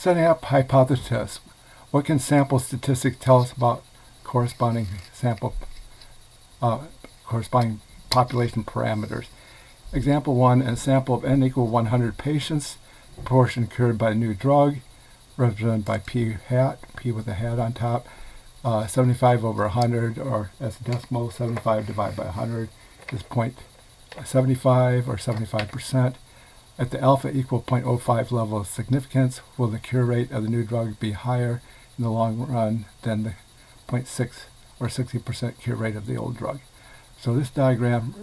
Setting up hypothesis. What can sample statistics tell us about corresponding population parameters? Example 1, a sample of n equal 100 patients, proportion cured by a new drug, represented by p hat, p with a hat on top, 75 over 100, or as a decimal, 75 divided by 100 is 0.75 or 75%. At the alpha equal 0.05 level of significance, will the cure rate of the new drug be higher in the long run than the 0.6 or 60% cure rate of the old drug? So this diagram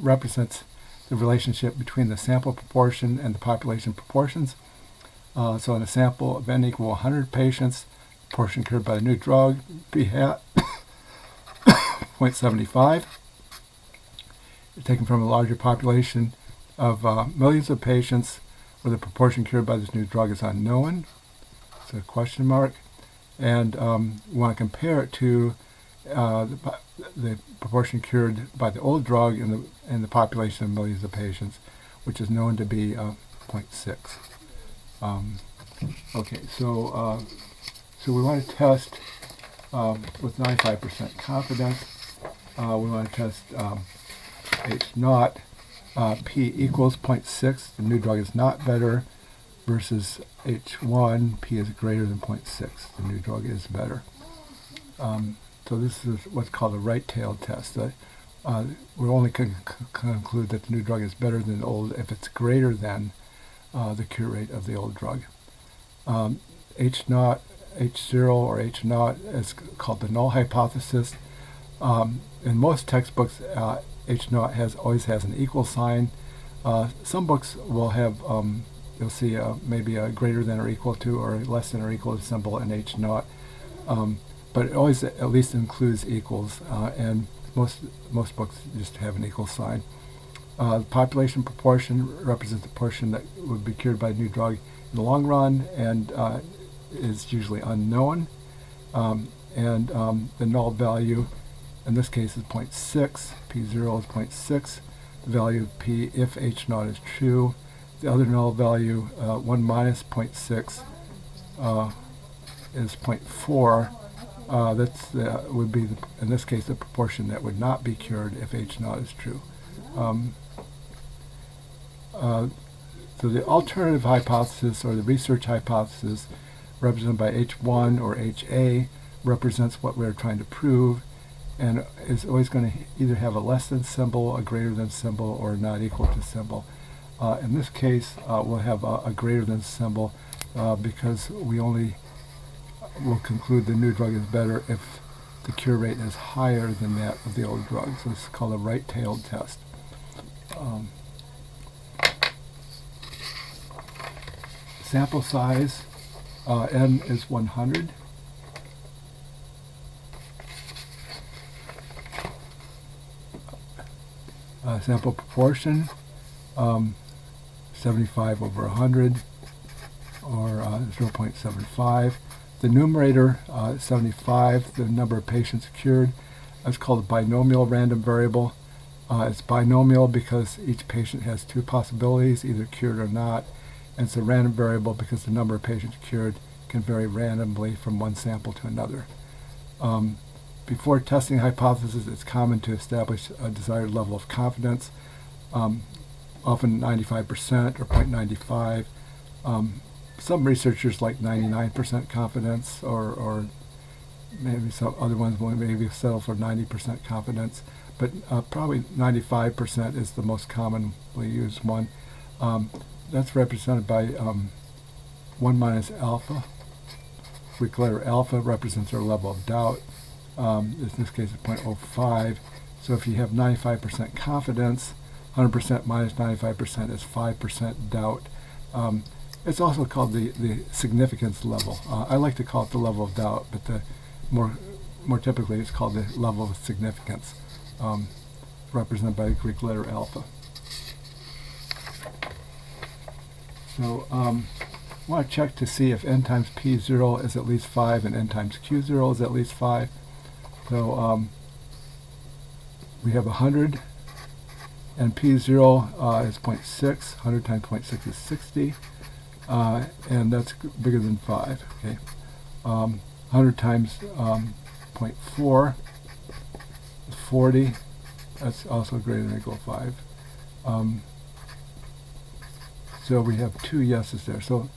represents the relationship between the sample proportion and the population proportions. So in a sample of n equal 100 patients, proportion cured by the new drug, p hat 0.75. Taken from a larger population of millions of patients where the proportion cured by this new drug is unknown. It's a question mark. And we want to compare it to the proportion cured by the old drug in the population of millions of patients, which is known to be 0.6. Okay, so we want to test with 95% confidence. We want to test H0, P equals 0.6, the new drug is not better, versus H1, P is greater than 0.6, the new drug is better. So this is what's called a right-tailed test. We only can conclude that the new drug is better than the old if it's greater than the cure rate of the old drug. H0 or H0 is called the null hypothesis. In most textbooks, H0 always has an equal sign. Some books will have, you'll see maybe a greater than or equal to or less than or equal to symbol in H0. But it always at least includes equals, and most books just have an equal sign. The population proportion represents the portion that would be cured by a new drug in the long run, and is usually unknown. And the null value in this case is 0.6, P0 is 0.6, the value of P if H0 is true. The other null value, 1 minus 0.6, is 0.4. Would be, in this case, the proportion that would not be cured if H0 is true. So the alternative hypothesis, or the research hypothesis, represented by H1 or HA, represents what we're trying to prove, and is always going to either have a less than symbol, a greater than symbol, or not equal to symbol. In this case, we'll have a greater than symbol because we only will conclude the new drug is better if the cure rate is higher than that of the old drug. So it's called a right-tailed test. Sample size, n is 100. Sample proportion, 75 over 100, or 0.75. The numerator, 75, the number of patients cured. That's called a binomial random variable. It's binomial because each patient has two possibilities, either cured or not. And it's a random variable because the number of patients cured can vary randomly from one sample to another. Before testing a hypothesis, it's common to establish a desired level of confidence, often 95% or 0.95. Some researchers like 99% confidence, or maybe some other ones will maybe settle for 90% confidence, but probably 95% is the most commonly used one. That's represented by 1 minus alpha. Greek letter alpha represents our level of doubt. In this case, it's 0.05. So if you have 95% confidence, 100% minus 95% is 5% doubt. It's also called the significance level. I like to call it the level of doubt, but more typically it's called the level of significance, represented by the Greek letter alpha. So I want to check to see if n times p0 is at least 5 and n times q0 is at least 5. So we have 100, and p0 is 0.6. 100 times 0.6 is 60. and that's bigger than 5. Okay, 100 times 0.4 is 40. That's also greater than or equal to 5. So we have 2 yeses there. So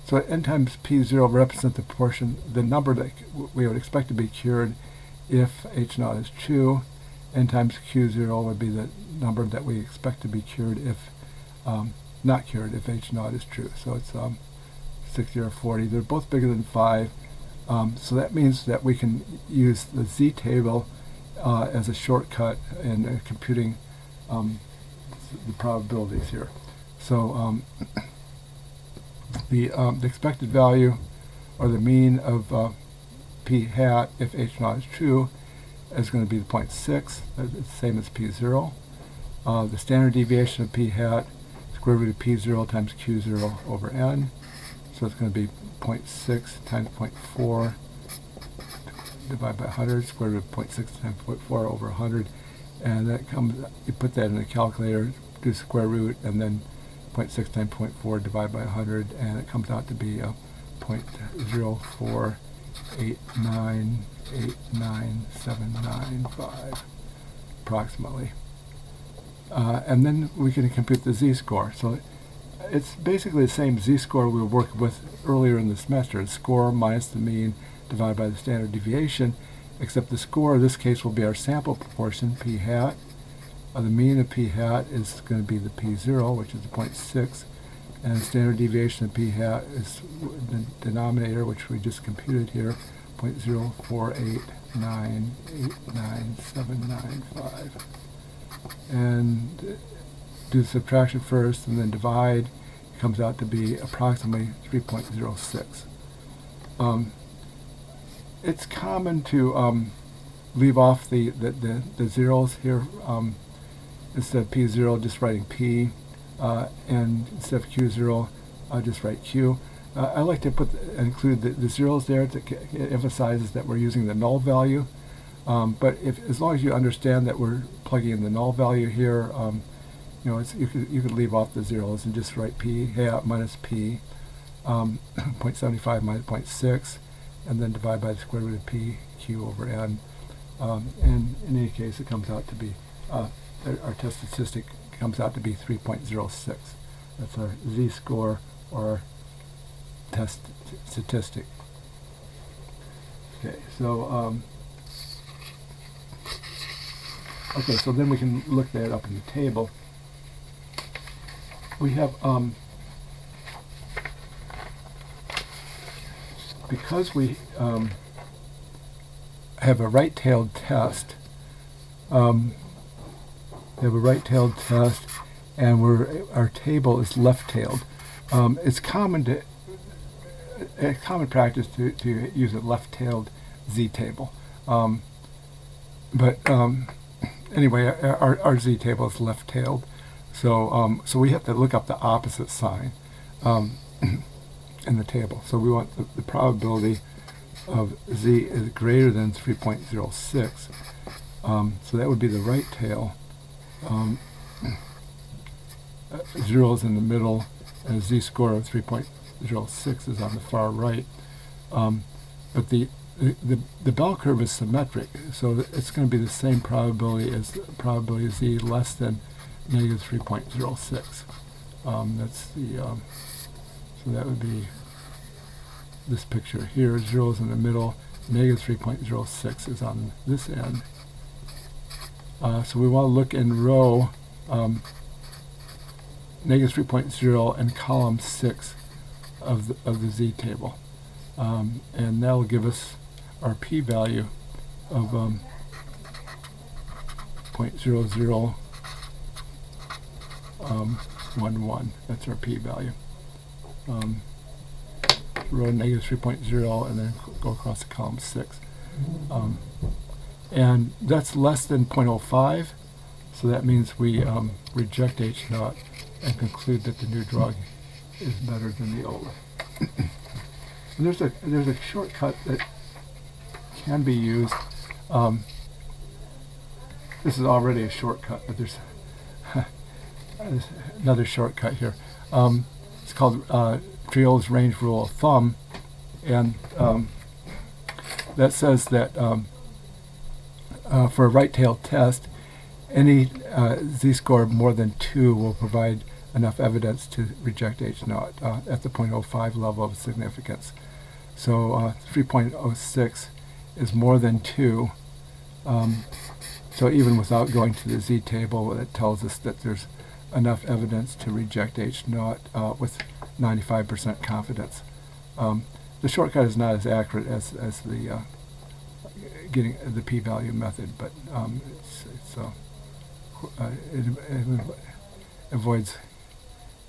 so n times p0 represents the proportion, the number that we would expect to be cured if h0 is true. N times q0 would be the number that we expect to be cured if not cured if h0 is true. So it's 60 or 40. They're both bigger than 5. So that means that we can use the z-table as a shortcut in computing the probabilities here. So the expected value, or the mean of p hat if h0 is true, is going to be the 0.6. It's the same as p0. The standard deviation of p hat, square root of p0 times q0 over n. So it's going to be 0.6 times 0.4 divided by 100, square root of 0.6 times 0.4 over 100. And that comes, you put that in the calculator, do square root, and then 0.6 times 0.4 divided by 100, and it comes out to be 0.0489897995 approximately. And then we can compute the z-score. So it's basically the same z-score we were working with earlier in the semester. The score minus the mean divided by the standard deviation, except the score in this case will be our sample proportion, p hat. The mean of p hat is going to be the p0, which is 0.6, and the standard deviation of p hat is the denominator, which we just computed here, 0.0489897995. And do the subtraction first and then divide. It comes out to be approximately 3.06. It's common to leave off the zeros here. Instead of p0, just writing p, and instead of q0, I'll just write q. I like to include the zeros there. It emphasizes that we're using the null value. But as long as you understand that we're plugging in the null value here, you could leave off the zeros and just write p hat minus p, 0.75 minus 0.6, and then divide by the square root of p q over n. And in any case, it comes out to be our test statistic comes out to be 3.06. That's our z-score, or our test statistic. Okay, so so then we can look that up in the table. We have because we have a right-tailed test. We have a right-tailed test, and our table is left-tailed. It's common practice to use a left-tailed z-table. Anyway, our z-table is left-tailed, so we have to look up the opposite sign in the table. So we want the probability of z is greater than 3.06. So that would be the right tail. 0 is in the middle, and a z-score of 3.06 is on the far right. But the bell curve is symmetric, so it's going to be the same probability as probability of z less than negative 3.06. That's the so that would be this picture here. 0 is in the middle, negative 3.06 is on this end. So we want to look in row negative 3.0 and column 6 of the z-table, and that will give us our p-value of 0.0011. That's our p-value. Row negative 3.0 and then go across to column 6. And that's less than 0.05, so that means we reject H0 and conclude that the new drug is better than the old. And there's a shortcut that can be used. This is already a shortcut, but there's another shortcut here. It's called Triol's range rule of thumb, and that says that for a right-tailed test, any z-score more than 2 will provide enough evidence to reject H0 at the 0.05 level of significance. So 3.06 is more than 2. So even without going to the z-table, it tells us that there's enough evidence to reject H0 with 95% confidence. The shortcut is not as accurate as the getting the p-value method, but it avoids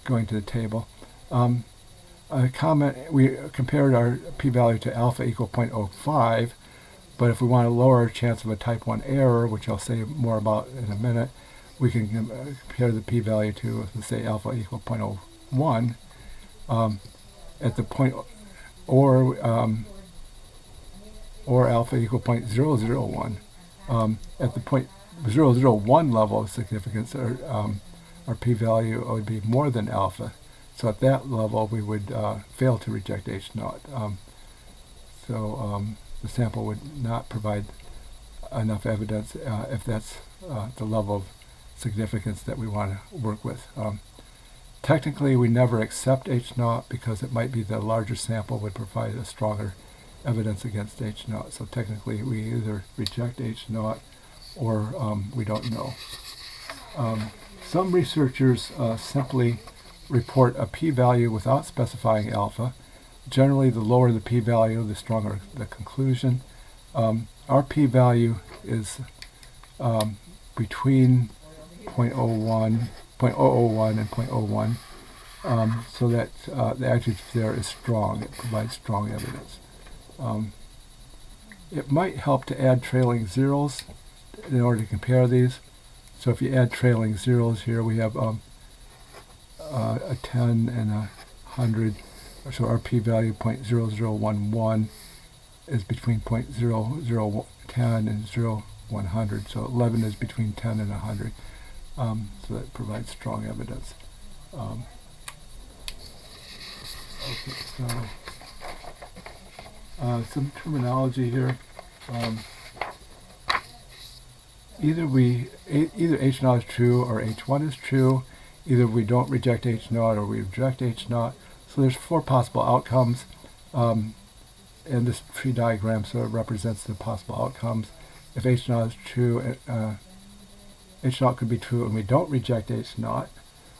going to the table. A comment, we compared our p-value to alpha equal 0.05, but if we want to lower our chance of a type 1 error, which I'll say more about in a minute, we can compare the p-value to, let's say, alpha equal 0.01 at the point, or alpha equal 0.001 at the 0.001 level of significance. Our p-value would be more than alpha. So at that level, we would fail to reject H0. The sample would not provide enough evidence if that's the level of significance that we want to work with. Technically, we never accept H0 because it might be the larger sample would provide a stronger evidence against H0. So technically, we either reject H0 or we don't know. Some researchers simply report a p-value without specifying alpha. Generally, the lower the p-value, the stronger the conclusion. Our p-value is between 0.01 and 0.01, so that the adjective there is strong. It provides strong evidence. It might help to add trailing zeros in order to compare these. So if you add trailing zeros here, we have a 10 and a 100. So our p-value 0.0011 is between 0.0010 and 0.100. So 11 is between 10 and 100. So that provides strong evidence. Okay, so some terminology here. Either H0 is true or H1 is true. Either we don't reject H0 or we reject H0. So there's 4 possible outcomes, and this tree diagram sort of represents the possible outcomes. If H0 is true, H0 could be true and we don't reject H0,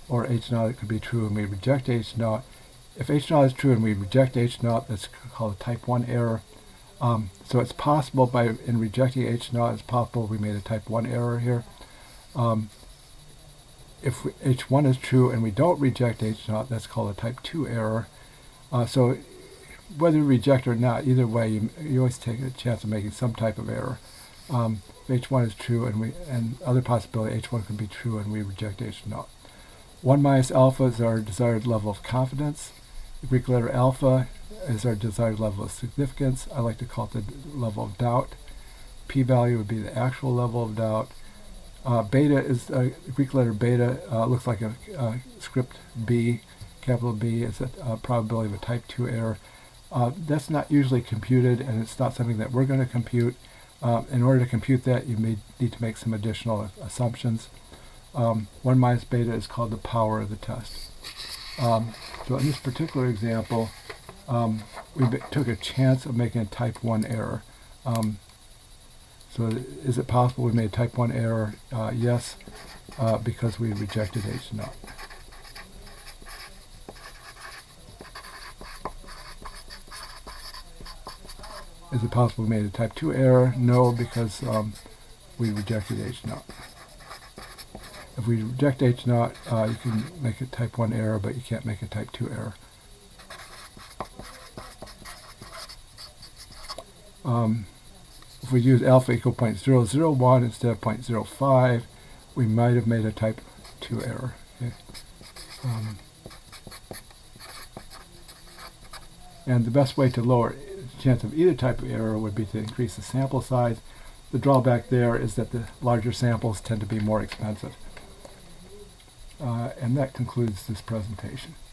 or H0 could be true and we reject H0. If H0 is true and we reject H0, that's called a type 1 error. So it's possible in rejecting H0, it's possible we made a type 1 error here. If H1 is true and we don't reject H0, that's called a type 2 error. So whether you reject or not, either way, you always take a chance of making some type of error. If H1 is true and other possibility, H1 can be true and we reject H0. 1 minus alpha is our desired level of confidence. The Greek letter alpha is our desired level of significance. I like to call it the level of doubt. P-value would be the actual level of doubt. Beta is Greek letter beta, looks like a script B, capital B. It's a probability of a type 2 error. That's not usually computed, and it's not something that we're going to compute. In order to compute that, you may need to make some additional assumptions. 1 minus beta is called the power of the test. So in this particular example, we took a chance of making a type 1 error. So is it possible we made a type 1 error? Yes, because we rejected H0. Is it possible we made a type 2 error? No, because we rejected H0. If we reject H0, you can make a type 1 error, but you can't make a type 2 error. If we use alpha equal 0.001 instead of 0.05, we might have made a type 2 error. Okay. And the best way to lower the chance of either type of error would be to increase the sample size. The drawback there is that the larger samples tend to be more expensive. And that concludes this presentation.